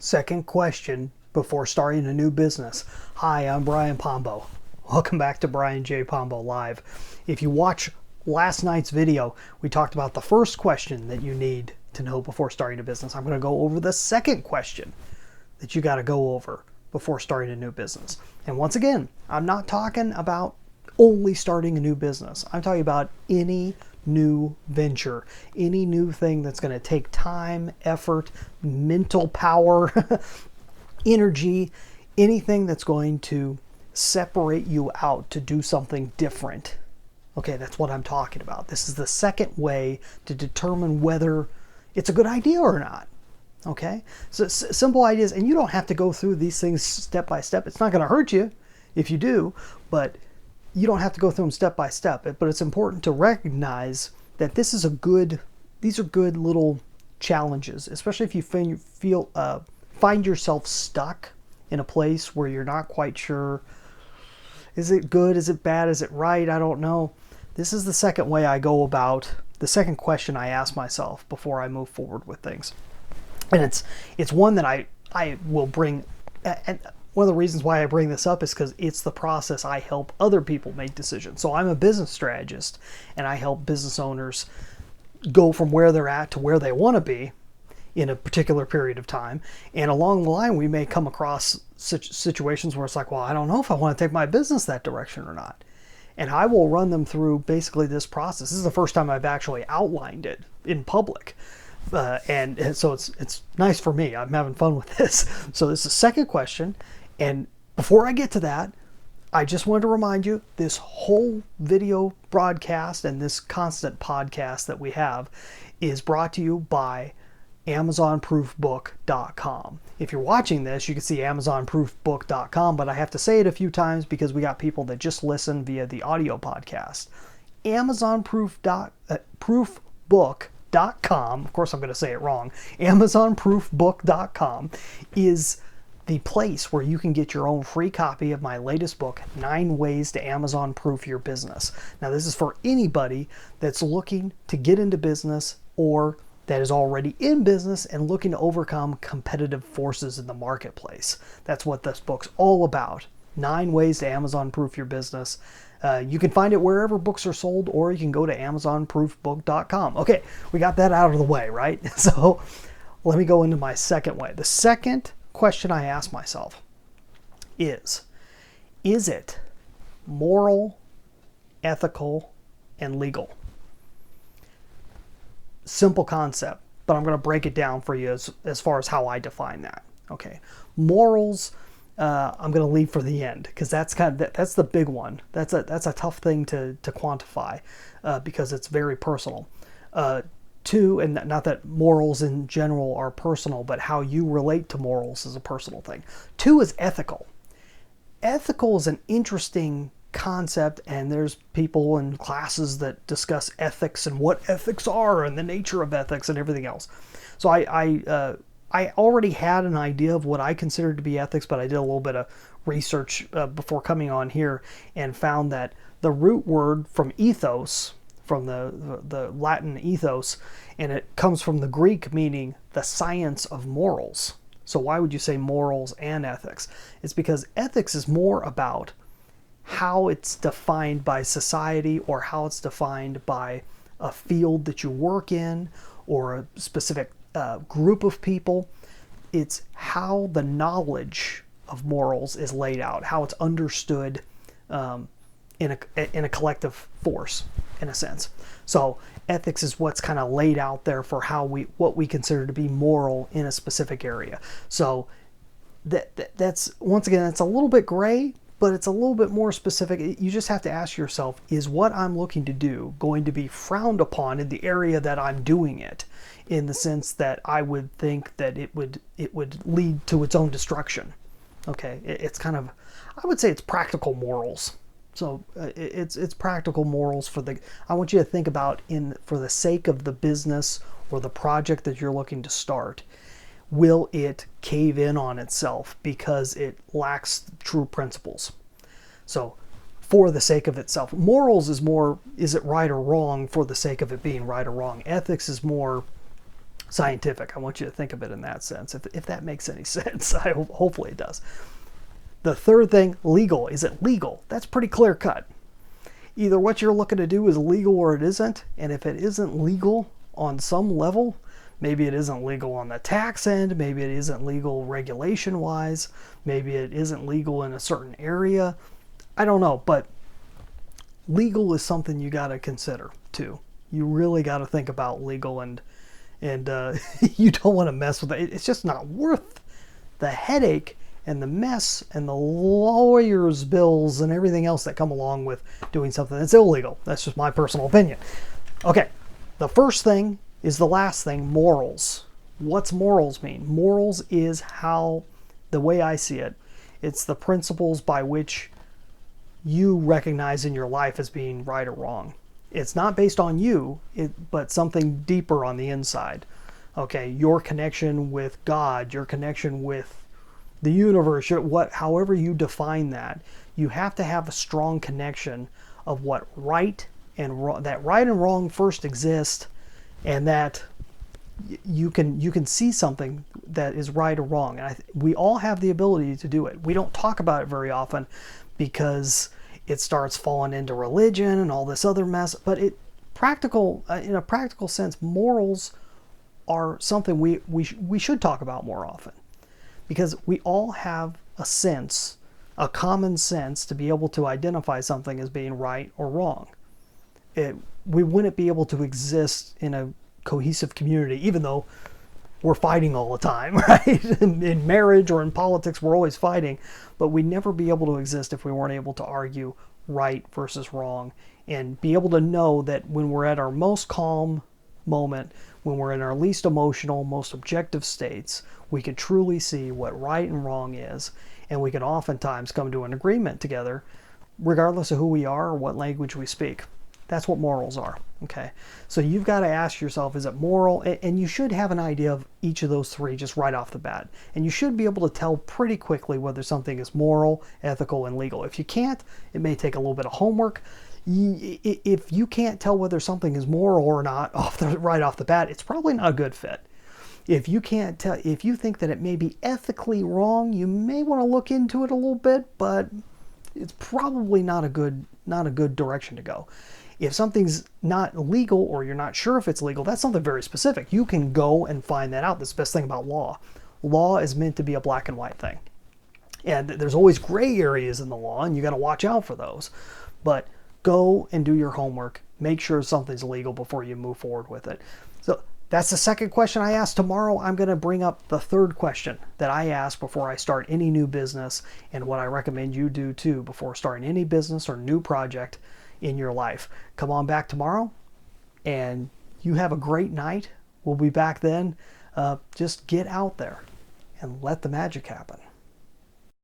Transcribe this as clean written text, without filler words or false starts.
Second question before starting a new business. Hi, I'm Brian Pombo. Welcome back to Brian J. Pombo Live. If you watch last night's video, we talked about the first question that you need to know before starting a business. I'm going to go over the second question that you got to go over before starting a new business. And once again, I'm not talking about only starting a new business. I'm talking about any new venture, any new thing that's going to take time, effort, mental power, energy, anything that's going to separate you out to do something different. Okay, that's what I'm talking about. This is the second way to determine whether it's a good idea or not. Okay, so simple ideas, and you don't have to go through these things step by step. It's not going to hurt you if you do, but you don't have to go through them step by step. But it's important to recognize that these are good little challenges, especially if you find yourself stuck in a place where you're not quite sure, is it good, is it bad, is it right, I don't know. This is the second way I go about, the second question I ask myself before I move forward with things. And it's one that I will bring, and one of the reasons why I bring this up is because it's the process I help other people make decisions. So I'm a business strategist, and I help business owners go from where they're at to where they want to be in a particular period of time. And along the line, we may come across situations where it's like, well, I don't know if I want to take my business that direction or not. And I will run them through basically this process. This is the first time I've actually outlined it in public. And so it's nice for me. I'm having fun with this. So this is the second question. And before I get to that, I just wanted to remind you, this whole video broadcast and this constant podcast that we have is brought to you by AmazonProofBook.com. If you're watching this, you can see AmazonProofBook.com, but I have to say it a few times because we got people that just listen via the audio podcast. AmazonProofBook.com, of course I'm going to say it wrong, AmazonProofBook.com is the place where you can get your own free copy of my latest book, 9 Ways to Amazon Proof Your Business. Now, this is for anybody that's looking to get into business or that is already in business and looking to overcome competitive forces in the marketplace. That's what this book's all about. 9 Ways to Amazon Proof Your Business. You can find it wherever books are sold, or you can go to AmazonProofBook.com. Okay, we got that out of the way, right? So let me go into my second way. The second question I ask myself is it moral, ethical, and legal? Simple concept, but I'm going to break it down for you as far as how I define that. Okay, morals, I'm going to leave for the end because that's that's the big one. That's a tough thing to quantify because it's very personal. Two, and not that morals in general are personal, but how you relate to morals is a personal thing. Two is ethical. Ethical is an interesting concept, and there's people in classes that discuss ethics and what ethics are and the nature of ethics and everything else. So I already had an idea of what I considered to be ethics, but I did a little bit of research before coming on here and found that the root word from ethos, from the Latin ethos, and it comes from the Greek meaning the science of morals. So why would you say morals and ethics? It's because ethics is more about how it's defined by society or how it's defined by a field that you work in or a specific group of people. It's how the knowledge of morals is laid out, how it's understood in a collective force, in a sense. So ethics is what's kind of laid out there for what we consider to be moral in a specific area. So that's once again, it's a little bit gray, but it's a little bit more specific. You just have to ask yourself, is what I'm looking to do going to be frowned upon in the area that I'm doing it, in the sense that I would think that it would lead to its own destruction? Okay, it's kind of, I would say it's practical morals. So it's practical morals I want you to think about for the sake of the business or the project that you're looking to start. Will it cave in on itself because it lacks true principles? So for the sake of itself. Morals is more, is it right or wrong for the sake of it being right or wrong? Ethics is more, scientific. I want you to think of it in that sense, if that makes any sense. Hopefully it does. The third thing, legal. Is it legal? That's pretty clear cut. Either what you're looking to do is legal or it isn't. And if it isn't legal on some level, maybe it isn't legal on the tax end, maybe it isn't legal regulation wise, maybe it isn't legal in a certain area. I don't know, but legal is something you got to consider too. You really got to think about legal, and you don't want to mess with it. It's just not worth the headache and the mess and the lawyer's bills and everything else that come along with doing something that's illegal. That's just my personal opinion. Okay, the first thing is the last thing, morals. What's morals mean? Morals is how, the way I see it, it's the principles by which you recognize in your life as being right or wrong. It's not based on you, but something deeper on the inside. Okay, your connection with God, your connection with the universe, however you define that, you have to have a strong connection of what right and wrong, that right and wrong first exist, and that you can see something that is right or wrong. And we all have the ability to do it. We don't talk about it very often because it starts falling into religion and all this other mess. But in a practical sense, morals are something we should talk about more often, because we all have a sense, a common sense, to be able to identify something as being right or wrong. We wouldn't be able to exist in a cohesive community, even though we're fighting all the time, right? In marriage or in politics, we're always fighting, but we'd never be able to exist if we weren't able to argue right versus wrong, and be able to know that when we're at our most calm moment, when we're in our least emotional, most objective states, we can truly see what right and wrong is, and we can oftentimes come to an agreement together, regardless of who we are or what language we speak. That's what morals are, okay? So you've got to ask yourself, is it moral? And you should have an idea of each of those three just right off the bat. And you should be able to tell pretty quickly whether something is moral, ethical, and legal. If you can't, it may take a little bit of homework. If you can't tell whether something is moral or not right off the bat, it's probably not a good fit. If you can't tell, if you think that it may be ethically wrong, you may want to look into it a little bit, but it's probably not a good direction to go. If something's not legal, or you're not sure if it's legal, that's something very specific. You can go and find that out. That's the best thing about law. Law is meant to be a black and white thing. And there's always gray areas in the law, and you got to watch out for those. But go and do your homework. Make sure something's legal before you move forward with it. So that's the second question I asked. Tomorrow I'm going to bring up the third question that I ask before I start any new business, and what I recommend you do too before starting any business or new project in your life. Come on back tomorrow, and you have a great night. We'll be back then. Just get out there and let the magic happen.